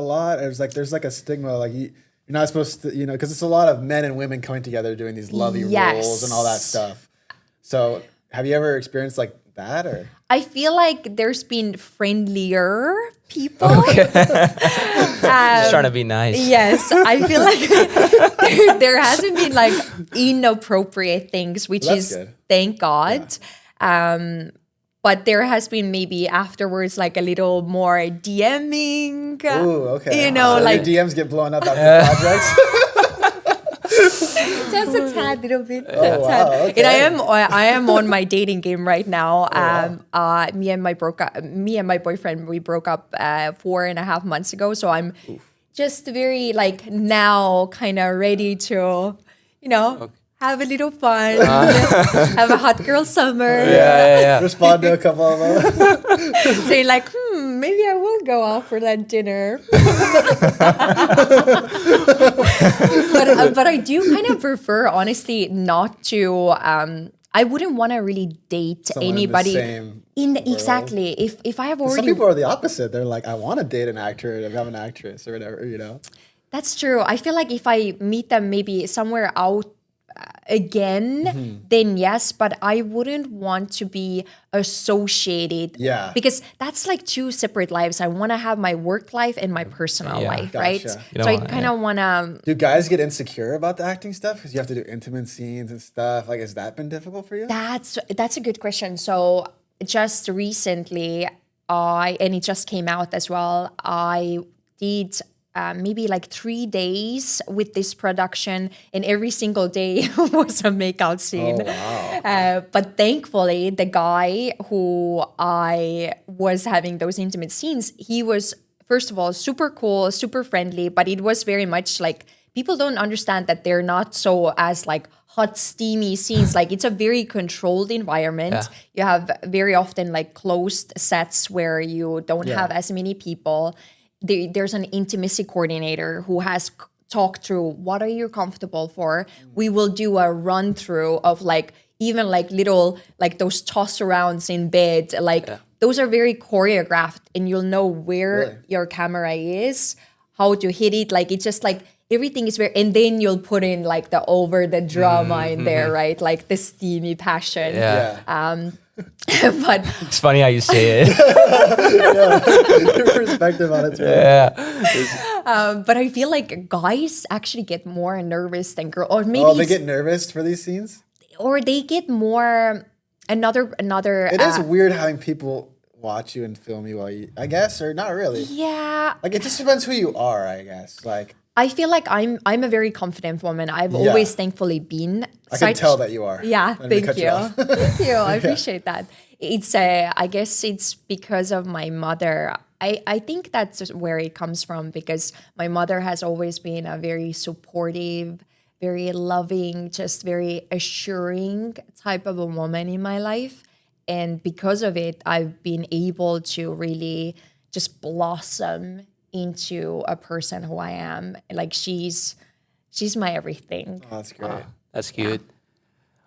a lot? There's like a stigma, like you're not supposed to, because it's a lot of men and women coming together doing these lovey roles and all that stuff. So have you ever experienced like that or? I feel like there's been friendlier people. Okay. Just trying to be nice. Yes, I feel like there hasn't been like inappropriate things, which is good. Thank God. Yeah. But there has been maybe afterwards like a little more DMing. Ooh, okay. So like your DMs get blown up after projects. Just a tad little bit. Oh, wow, okay. And I am on my dating game right now. Me and my boyfriend, we broke up 4.5 months ago. So I'm just very like now kind of ready to, have a little fun, have a hot girl summer. Yeah. Respond to a couple of them. Saying like, maybe I will go out for that dinner. But I do kind of prefer, honestly, not to. I wouldn't want to really date Someone anybody in the same exactly. If I have already, some people are the opposite. They're like, I want to date an actor, if I'm an actress or whatever. That's true. I feel like if I meet them maybe somewhere out again, then yes, but I wouldn't want to be associated. Yeah. Because that's like two separate lives. I want to have my work life and my personal life, right? Gotcha. So I kind of want to. Do guys get insecure about the acting stuff because you have to do intimate scenes and stuff? Like, has that been difficult for you? That's a good question. So just recently, and it just came out as well, I did maybe like 3 days with this production, and every single day was a makeout scene. Oh, wow. But thankfully, the guy who I was having those intimate scenes, he was, first of all, super cool, super friendly, but it was very much like, people don't understand that they're not so as like hot, steamy scenes. Like it's a very controlled environment. Yeah. You have very often like closed sets where you don't have as many people. There's an intimacy coordinator who has talked through what are you comfortable for. We will do a run through of like even like little like those toss arounds in bed. Like those are very choreographed, and you'll know where your camera is, how to hit it. Like it's just like everything is very, and then you'll put in like the over the drama in there, right? Like the steamy passion. But it's funny how you say it. Your perspective on it. But I feel like guys actually get more nervous than girls, or maybe they get nervous for these scenes, or they get more another. It is weird having people watch you and film you while you, I guess, or not really. Yeah. Like it just depends who you are, I guess. Like I feel like I'm a very confident woman. I've always thankfully been. I can tell that you are. Yeah, thank you. Thank you. I appreciate that. It's I guess it's because of my mother. I think that's where it comes from, because my mother has always been a very supportive, very loving, just very assuring type of a woman in my life. And because of it, I've been able to really just blossom into a person who I am. Like she's my everything. Oh, that's great. That's cute.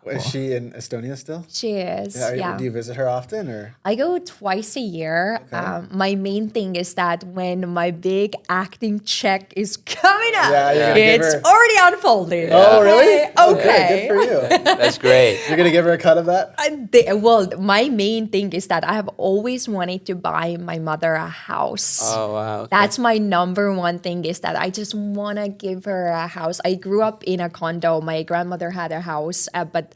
Is she in Estonia still? She is. Yeah. Do you visit her often, or? I go twice a year. Okay. My main thing is that when my big acting check is coming up, it's already unfolding. Oh, really? Okay. Good for you. That's great. You're gonna give her a cut of that? Well, my main thing is that I have always wanted to buy my mother a house. Oh, wow. Okay. That's my number one thing, is that I just want to give her a house. I grew up in a condo. My grandmother had a house, but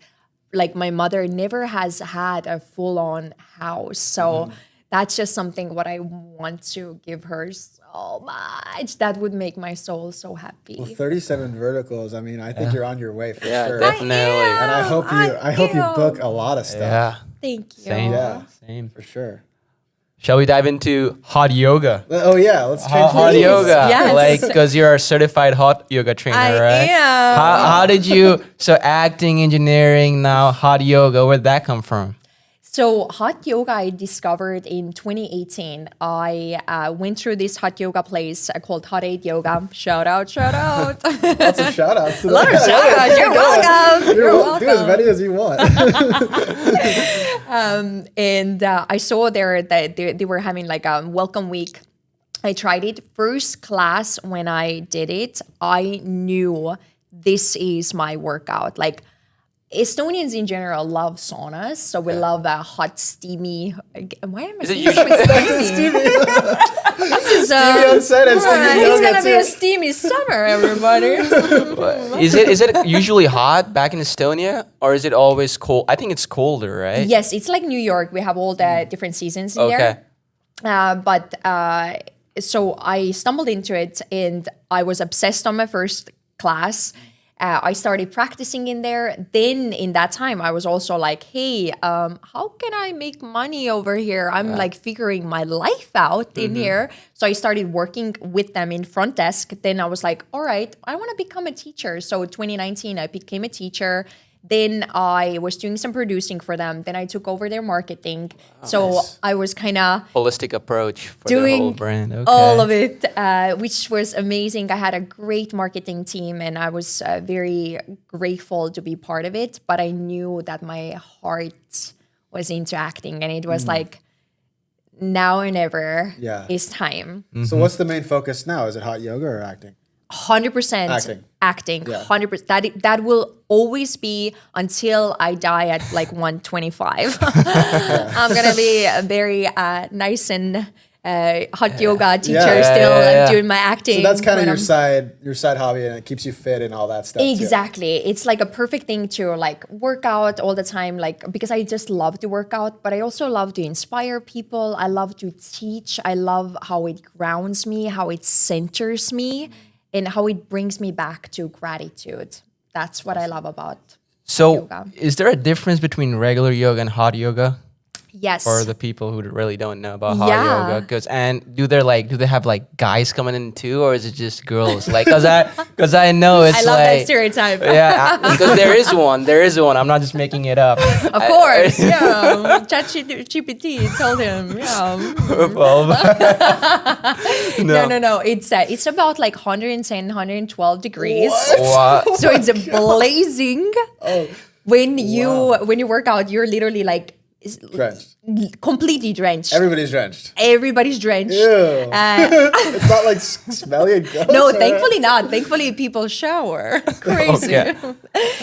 like my mother never has had a full-on house. So that's just something what I want to give her so much. That would make my soul so happy. Well, 37 verticals. I mean, I think you're on your way for sure. Definitely. And I hope you book a lot of stuff. Yeah. Thank you. Same. Yeah. Same. For sure. Shall we dive into hot yoga? Oh yeah, let's change Hot gears. yoga, Yes. like because you're a certified hot yoga trainer, right? am. How did you? So acting, engineering, now hot yoga. Where'd that come from? So hot yoga I discovered in 2018. I went through this hot yoga place called Hot 8 Yoga. Shout out. Lots of shout outs. A lot of shout outs. You're welcome. You're welcome. Do as many as you want. And I saw there that they were having like a welcome week I tried it. First class when I did it, I knew this is my workout. Like Estonians in general love saunas, so we love a hot, steamy. Why am I Is it saying usually- steamy? This is on set and steamy it's yoga gonna be too. a steamy summer, everybody. Is it usually hot back in Estonia, or is it always cold? I think it's colder, right? Yes, it's like New York. We have all the different seasons in Okay. there. So I stumbled into it and I was obsessed on my first class. I started practicing in there. Then in that time, I was also like, hey, how can I make money over here? I'm like figuring my life out in here. So I started working with them in front desk. Then I was like, all right, I want to become a teacher. So 2019, I became a teacher. Then I was doing some producing for them. Then I took over their marketing. So I was kind of Holistic approach for the whole doing brand. Okay. all of it, which was amazing. I had a great marketing team and I was very grateful to be part of it. But I knew that my heart was into acting and it was like, now or never is time. So what's the main focus now? Is it hot yoga or acting? 100% acting. 100%. That will always be until I die at like 125. I'm gonna be a very nice and hot yoga teacher still doing my acting. So that's kind of when your side hobby, and it keeps you fit and all that stuff. Exactly. It's like a perfect thing to like work out all the time, like because I just love to work out, but I also love to inspire people. I love to teach. I love how it grounds me, how it centers me, and how it brings me back to gratitude. That's what I love about yoga. Is there a difference between regular yoga and hot yoga? Yes. For the people who really don't know about hot Yeah. yoga, do they have like guys coming in too, or is it just girls? Like, cause I know it's I love that like stereotype. yeah, because there is one. I'm not just making it up. Of course, yeah. ChatGPT told him, yeah. No. It's about like 110, 112 degrees. What? So it's blazing. When you work out, you're literally like Drenched. completely drenched. Everybody's drenched. Everybody's drenched. Ew. It's not like smelly and gross. No, or- thankfully not. Thankfully, people shower. Crazy.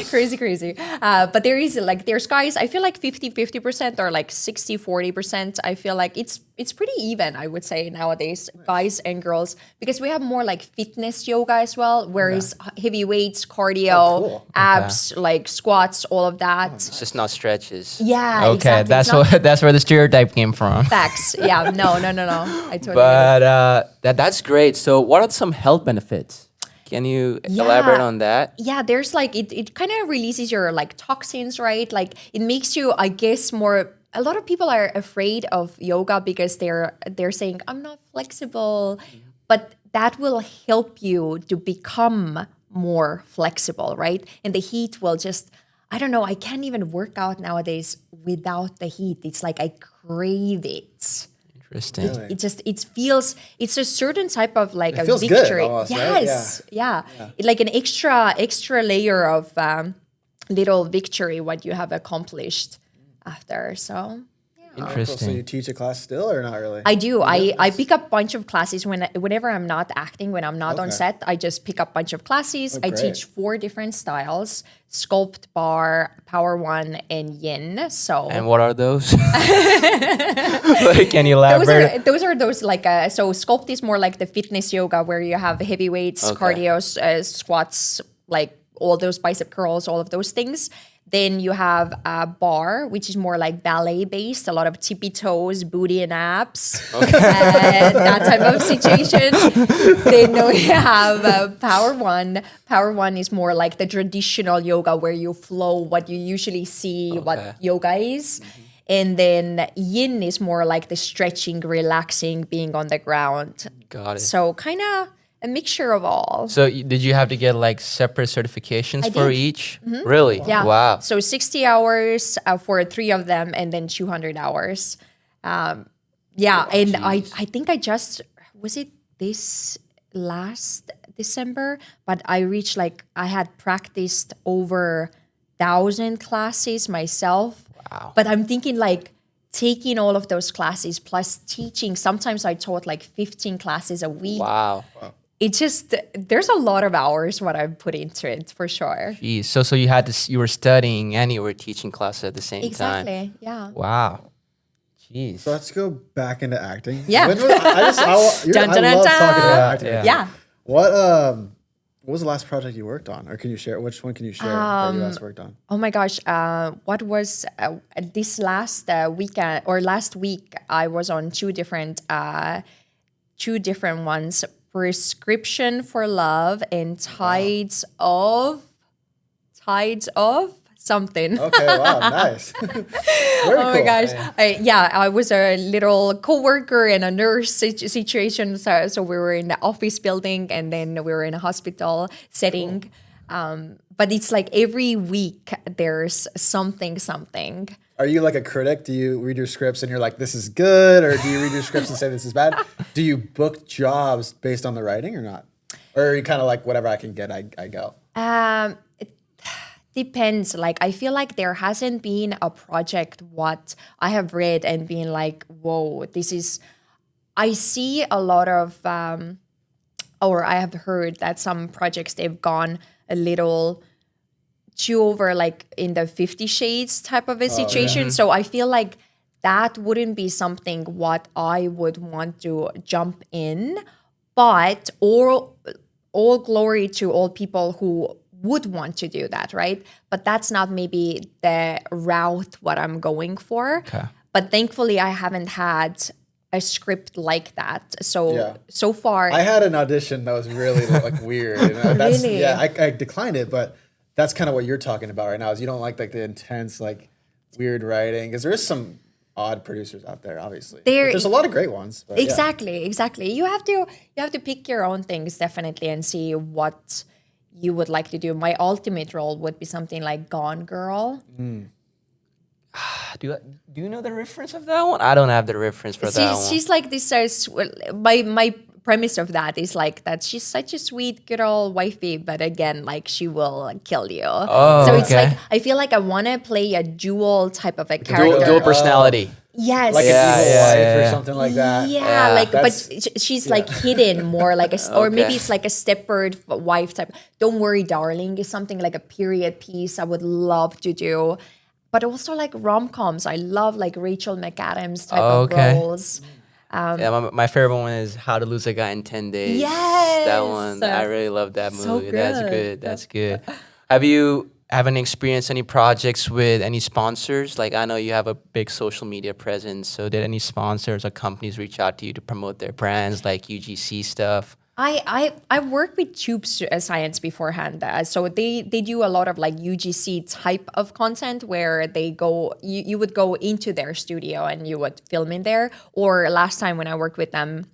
Crazy. But there's guys, I feel like 50% or like 60-40%. I feel like it's pretty even, I would say, nowadays, guys and girls, because we have more like fitness yoga as well, whereas heavy weights, cardio, abs, like squats, all of that. It's just not stretches. Yeah, Okay, exactly. It's not that's where the stereotype came from. facts. Yeah, no. I totally But that's great. So, what are some health benefits? Can you elaborate on that? Yeah, there's like it kind of releases your like toxins, right? Like it makes you, I guess, more. A lot of people are afraid of yoga because they're saying I'm not flexible, but that will help you to become more flexible, right? And the heat will just, I don't know, I can't even work out nowadays without the heat. It's like I crave it. Interesting. It feels, it's a certain type of like a feels good victory. almost, right? Yes, yeah. Like an extra layer of little victory what you have accomplished after. So Interesting. So you teach a class still or not really? I do. I pick up a bunch of classes whenever I'm not acting, when I'm not on set. I just pick up a bunch of classes. I great. teach 4 different styles: sculpt, bar, power one, and yin. So And what are those? Like, can you elaborate? those are like so sculpt is more like the fitness yoga where you have heavy weights, cardio, squats, like all those bicep curls, all of those things. Then you have a bar, which is more like ballet based, a lot of tippy toes, booty and abs, that type of situation. Then we have power one. Power one is more like the traditional yoga where you flow what you usually see, what yoga is. And then yin is more like the stretching, relaxing, being on the ground. Got it. So kind of a mixture of all. So did you have to get like separate certifications for did. each? Really? Yeah. Wow. So 60 hours for 3 of them, and then 200 hours. And I think I just, was it this last December? But I reached I had practiced over 1,000 classes myself. Wow. But I'm thinking taking all of those classes plus teaching, sometimes I taught like 15 classes a week. Wow. It just, there's a lot of hours what I've put into it for sure. Jeez. So you had to, you were studying and you were teaching classes at the same time. Exactly. Yeah. Wow. Jeez. So let's go back into acting. Yeah. I love Dun, dun, dun, talking dun. about acting. Yeah. What was the last project you worked on, or can you share? Which one can you share that you last worked on? Oh my gosh. What was this last weekend or last week? I was on two different ones: Prescription for Love and Tides of something. Okay, wow, nice. Very Oh my gosh. I was a little coworker in a nurse situation. So we were in the office building and then we were in a hospital setting. But it's like every week there's something. Are you like a critic? Do you read your scripts and you're like, this is good? Or do you read your scripts and say this is bad? Do you book jobs based on the writing or not? Or are you kind of like, whatever I can get, I go? It depends. Like, I feel like there hasn't been a project what I have read and been like, whoa, this is, I see a lot of, or I have heard that some projects, they've gone a little too over like in the 50 Shades type of a situation. So I feel like that wouldn't be something what I would want to jump in, but all glory to all people who would want to do that, right? But that's not maybe the route what I'm going for. Okay. But thankfully I haven't had a script like that. So far I had an audition that was really like weird. You know? That's, Really? Yeah, I declined it, but that's kind of what you're talking about right now. Is you don't like the intense, like weird writing, because there is some odd producers out there, obviously. But there's a lot of great ones. But Exactly. You have to pick your own things definitely and see what you would like to do. My ultimate role would be something like Gone Girl. Do you know the reference of that one? I don't have the reference for that one. She's like this. My premise of that is like that she's such a sweet girl wifey, but again, like she will kill you. Oh, so it's okay. like I feel like I want to play a dual type of a character. Dual personality. Yes. Like Yeah, an evil yeah, wife yeah. or something like that. Yeah, like, but That's- she's like hidden more, like or maybe Okay. it's like a Stepford wife type. Don't Worry, Darling is something like a period piece I would love to do, but also like rom-coms. I love like Rachel McAdams type of Okay. roles. Yeah, my favorite one is How to Lose a Guy in 10 Days. Yes. That one. I really love that movie. So That's good. good. That's good. Have you haven't experienced any projects with any sponsors? Like I know you have a big social media presence. So did any sponsors or companies reach out to you to promote their brands like UGC stuff? I worked with Tube Science beforehand, so they do a lot of like UGC type of content where they go, you would go into their studio and you would film in there. Or last time when I worked with them,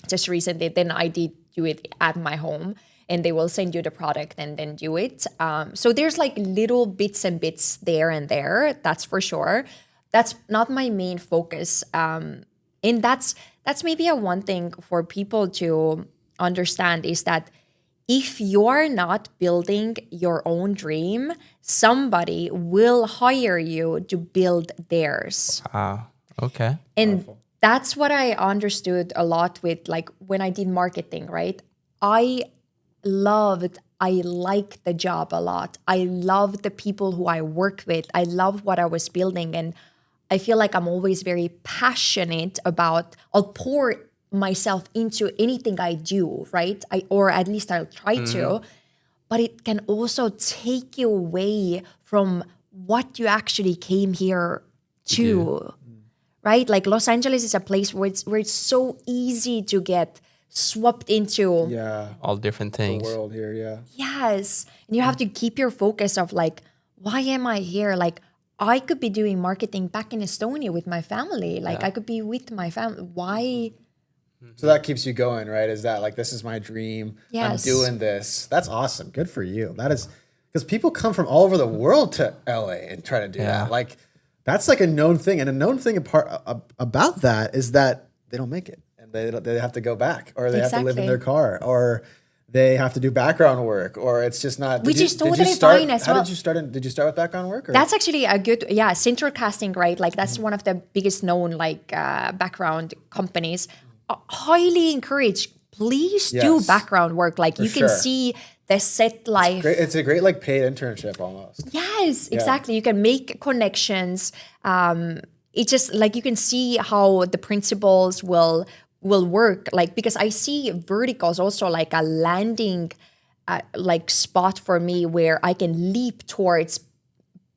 just recently, then I did do it at my home, and they will send you the product and then do it. So there's like little bits and bits there and there. That's for sure. That's not my main focus, and that's maybe a one thing for people to understand is that if you're not building your own dream, somebody will hire you to build theirs. Wow. Okay. And that's what I understood a lot with like when I did marketing, right? I liked the job a lot. I loved the people who I worked with. I loved what I was building. And I feel like I'm always very passionate about, I'll pour myself into anything I do, right? Or at least I'll try to. But it can also take you away from what you actually came here to, right? Like Los Angeles is a place where it's so easy to get swept into. Yeah. All different The things. world here, yeah. Yes. And you have to keep your focus of like, why am I here? Like, I could be doing marketing back in Estonia with my family. Like, I could be with my family. Why? So that keeps you going, right? Is that like, this is my dream. Yes. I'm doing this. That's awesome. Good for you. That is, because people come from all over the world to LA and try to do that. Like, that's like a known thing. And a known thing about that is that they don't make it. And they have to go back, or they have to live in Exactly. their car, or they have to do background work, or it's just not. Which is totally start, fine as how well. did you start? Did you start with background work? Or? That's actually a good, central casting, right? Like that's one of the biggest known like background companies. Highly encourage, please do Yes. background work. Like you can sure. see the set life. It's a great like paid internship almost. Yes, exactly. You can make connections. It's just like you can see how the principles will work. Like because I see verticals also like a landing like spot for me where I can leap towards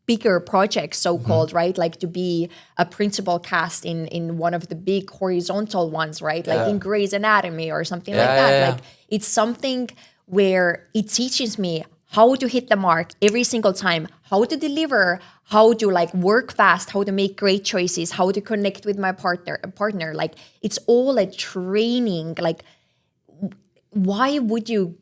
bigger projects, so-called, right? Like to be a principal cast in one of the big horizontal ones, right? Like in Grey's Anatomy or something like that. Like it's something where it teaches me how to hit the mark every single time, how to deliver, how to like work fast, how to make great choices, how to connect with my partner. Like it's all a training. Like why would you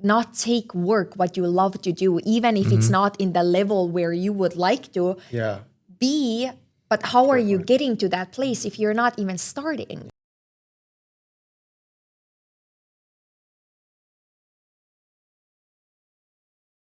not take work what you love to do, even if it's not in the level where you would like to Yeah. be, but how are you getting to that place if you're not even starting?